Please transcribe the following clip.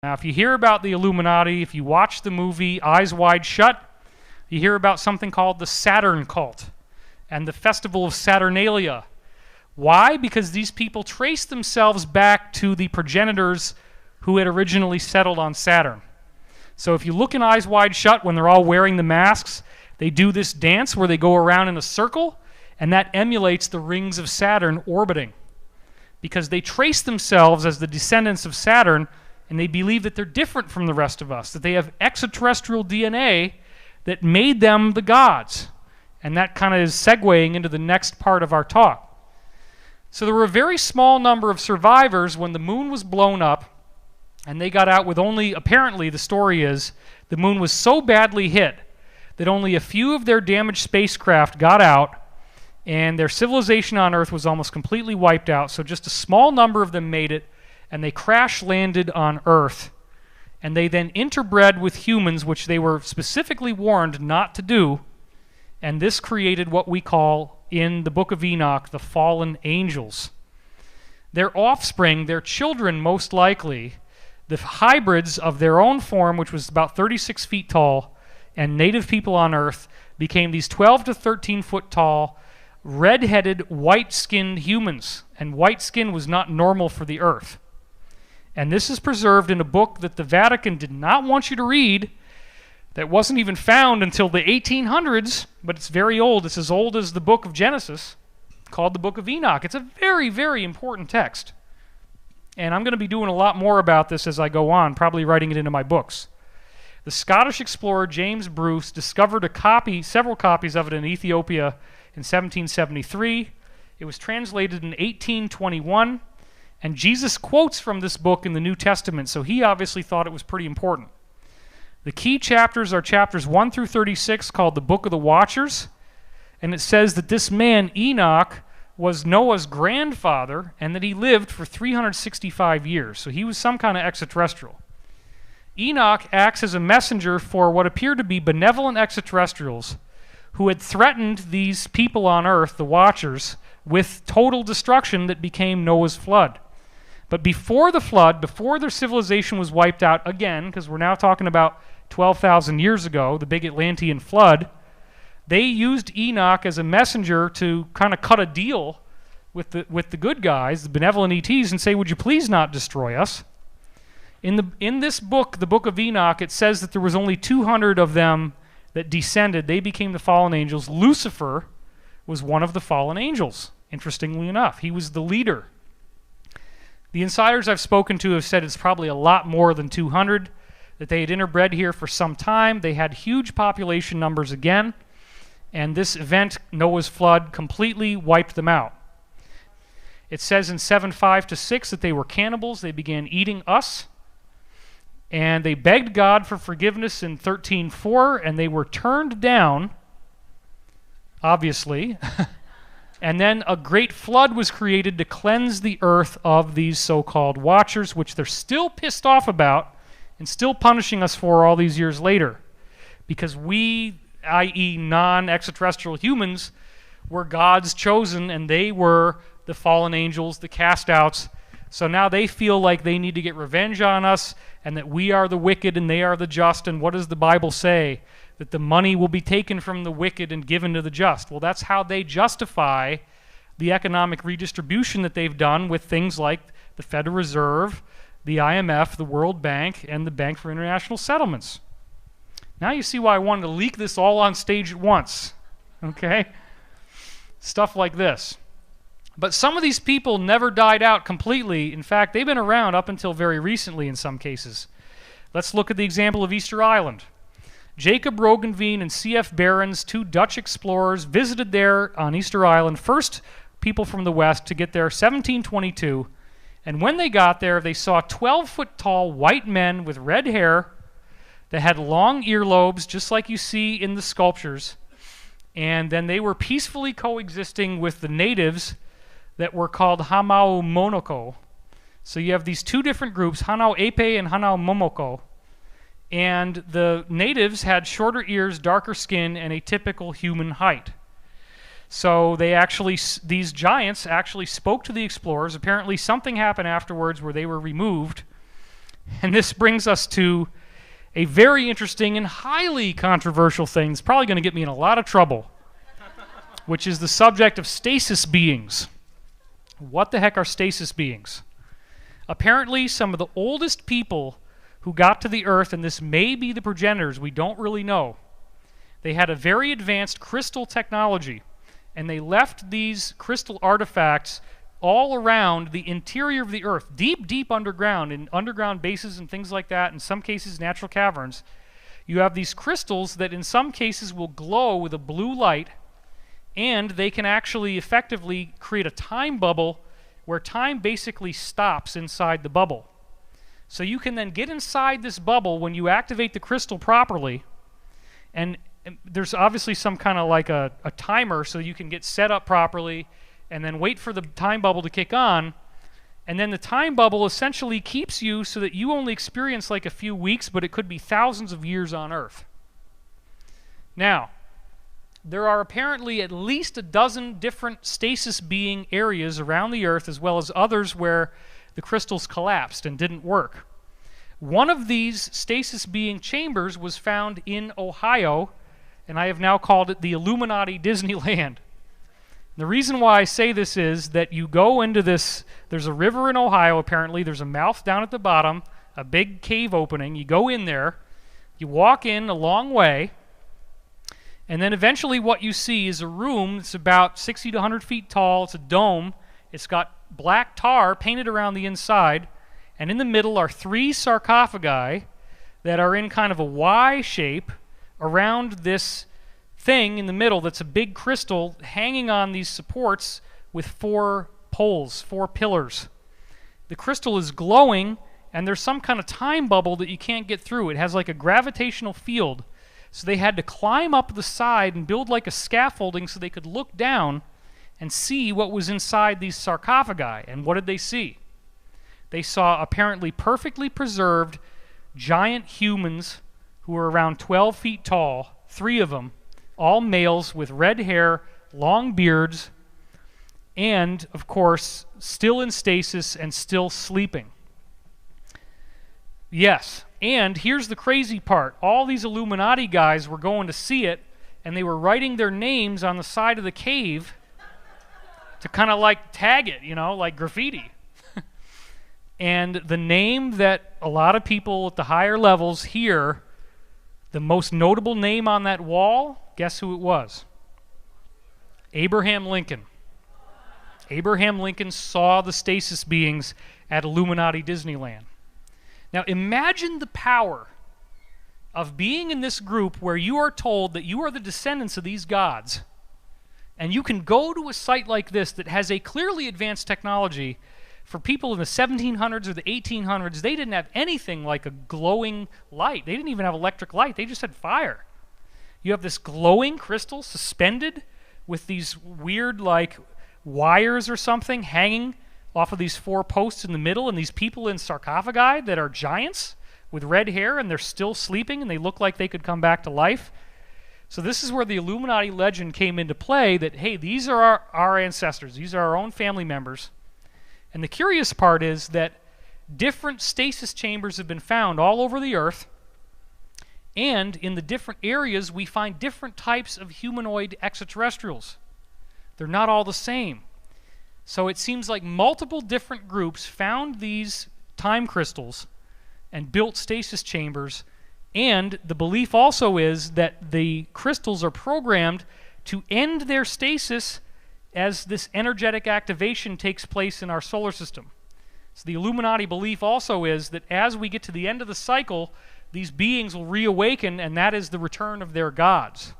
Now, if you hear about the Illuminati, if you watch the movie Eyes Wide Shut, you hear about something called the Saturn cult and the Festival of Saturnalia. Why? Because these people trace themselves back to the progenitors who had originally settled on Saturn. So if you look in Eyes Wide Shut, when they're all wearing the masks, they do this dance where they go around in a circle, and that emulates the rings of Saturn orbiting. Because they trace themselves as the descendants of Saturn, and they believe that they're different from the rest of us, that they have extraterrestrial DNA that made them the gods. And that kind of is segueing into the next part of our talk. So there were a very small number of survivors when the moon was blown up, and they got out with only, apparently the story is, the moon was so badly hit that only a few of their damaged spacecraft got out, and their civilization on Earth was almost completely wiped out. So just a small number of them made it, and they crash landed on Earth. And they then interbred with humans, which they were specifically warned not to do. And this created what we call, in the book of Enoch, the fallen angels. Their offspring, their children most likely, the hybrids of their own form, which was about 36 feet tall, and native people on Earth, became these 12 to 13 foot tall, red-headed, white-skinned humans. And white skin was not normal for the Earth. And this is preserved in a book that the Vatican did not want you to read, that wasn't even found until the 1800s, but it's very old. It's as old as the book of Genesis, called the Book of Enoch. It's a very, very important text. And I'm going to be doing a lot more about this as I go on, probably writing it into my books. The Scottish explorer James Bruce discovered several copies of it in Ethiopia in 1773. It was translated in 1821, and Jesus quotes from this book in the New Testament, so he obviously thought it was pretty important. The key chapters are chapters 1 through 36, called the Book of the Watchers, and it says that this man, Enoch, was Noah's grandfather, and that he lived for 365 years. So he was some kind of extraterrestrial. Enoch acts as a messenger for what appear to be benevolent extraterrestrials who had threatened these people on Earth, the Watchers, with total destruction that became Noah's flood. But before the flood, before their civilization was wiped out again, because we're now talking about 12,000 years ago, the big Atlantean flood, they used Enoch as a messenger to kind of cut a deal with the good guys, the benevolent ETs, and say, would you please not destroy us? In this book, the Book of Enoch, it says that there was only 200 of them that descended. They became the fallen angels. Lucifer was one of the fallen angels, interestingly enough. He was the leader. The insiders I've spoken to have said it's probably a lot more than 200, that they had interbred here for some time. They had huge population numbers again, and this event, Noah's flood, completely wiped them out. It says in 7:5 to 6 that they were cannibals. They began eating us, and they begged God for forgiveness in 13:4, and they were turned down, obviously. And then a great flood was created to cleanse the earth of these so-called Watchers, which they're still pissed off about and still punishing us for all these years later. Because we, i.e. non-extraterrestrial humans, were God's chosen, and they were the fallen angels, the cast-outs. So now they feel like they need to get revenge on us, and that we are the wicked and they are the just. And what does the Bible say? That the money will be taken from the wicked and given to the just. Well, that's how they justify the economic redistribution that they've done with things like the Federal Reserve, the IMF, the World Bank, and the Bank for International Settlements. Now you see why I wanted to leak this all on stage at once. Okay? Stuff like this. But some of these people never died out completely. In fact, they've been around up until very recently in some cases. Let's look at the example of Easter Island. Jacob Roggeveen and C.F. Behrens, two Dutch explorers, visited there on Easter Island, first people from the West to get there, 1722. And when they got there, they saw 12-foot-tall white men with red hair that had long earlobes, just like you see in the sculptures. And then they were peacefully coexisting with the natives that were called Hanau Monoko. So you have these two different groups, Hanau Epe and Hanau Momoko. And the natives had shorter ears, darker skin, and a typical human height. So these giants actually spoke to the explorers. Apparently something happened afterwards where they were removed. And this brings us to a very interesting and highly controversial thing. It's probably going to get me in a lot of trouble, which is the subject of stasis beings. What the heck are stasis beings? Apparently, some of the oldest people who got to the Earth, and this may be the progenitors, we don't really know, they had a very advanced crystal technology, and they left these crystal artifacts all around the interior of the Earth, deep, deep underground, in underground bases and things like that, in some cases natural caverns. You have these crystals that in some cases will glow with a blue light, and they can actually effectively create a time bubble where time basically stops inside the bubble. So you can then get inside this bubble when you activate the crystal properly, and there's obviously some kind of like a timer so you can get set up properly and then wait for the time bubble to kick on, and then the time bubble essentially keeps you so that you only experience like a few weeks, but it could be thousands of years on Earth. Now, there are apparently at least a dozen different stasis being areas around the Earth, as well as others where the crystals collapsed and didn't work. One of these stasis being chambers was found in Ohio, and I have now called it the Illuminati Disneyland. The reason why I say this is that you go into this, there's a river in Ohio apparently, there's a mouth down at the bottom, a big cave opening, you go in there, you walk in a long way, and then eventually what you see is a room that's about 60 to 100 feet tall, it's a dome, it's got black tar painted around the inside, and in the middle are 3 sarcophagi that are in kind of a Y shape around this thing in the middle that's a big crystal hanging on these supports with 4 poles, 4 pillars. The crystal is glowing, and there's some kind of time bubble that you can't get through. It has like a gravitational field. So they had to climb up the side and build like a scaffolding so they could look down and see what was inside these sarcophagi. And what did they see? They saw apparently perfectly preserved giant humans who were around 12 feet tall, 3 of them, all males with red hair, long beards, and, of course, still in stasis and still sleeping. Yes, and here's the crazy part. All these Illuminati guys were going to see it, and they were writing their names on the side of the cave to kind of like tag it, you know, like graffiti. And the name that a lot of people at the higher levels hear, the most notable name on that wall, guess who it was? Abraham Lincoln. Abraham Lincoln saw the stasis beings at Illuminati Disneyland. Now imagine the power of being in this group where you are told that you are the descendants of these gods, and you can go to a site like this that has a clearly advanced technology. For people in the 1700s or the 1800s, they didn't have anything like a glowing light. They didn't even have electric light. They just had fire. You have this glowing crystal suspended with these weird like wires or something hanging off of these 4 posts in the middle, and these people in sarcophagi that are giants with red hair, and they're still sleeping and they look like they could come back to life. So this is where the Illuminati legend came into play, that hey, these are our ancestors, these are our own family members. And the curious part is that different stasis chambers have been found all over the Earth, and in the different areas we find different types of humanoid extraterrestrials. They're not all the same. So it seems like multiple different groups found these time crystals and built stasis chambers, and the belief also is that the crystals are programmed to end their stasis as this energetic activation takes place in our solar system. So the Illuminati belief also is that as we get to the end of the cycle, these beings will reawaken, and that is the return of their gods.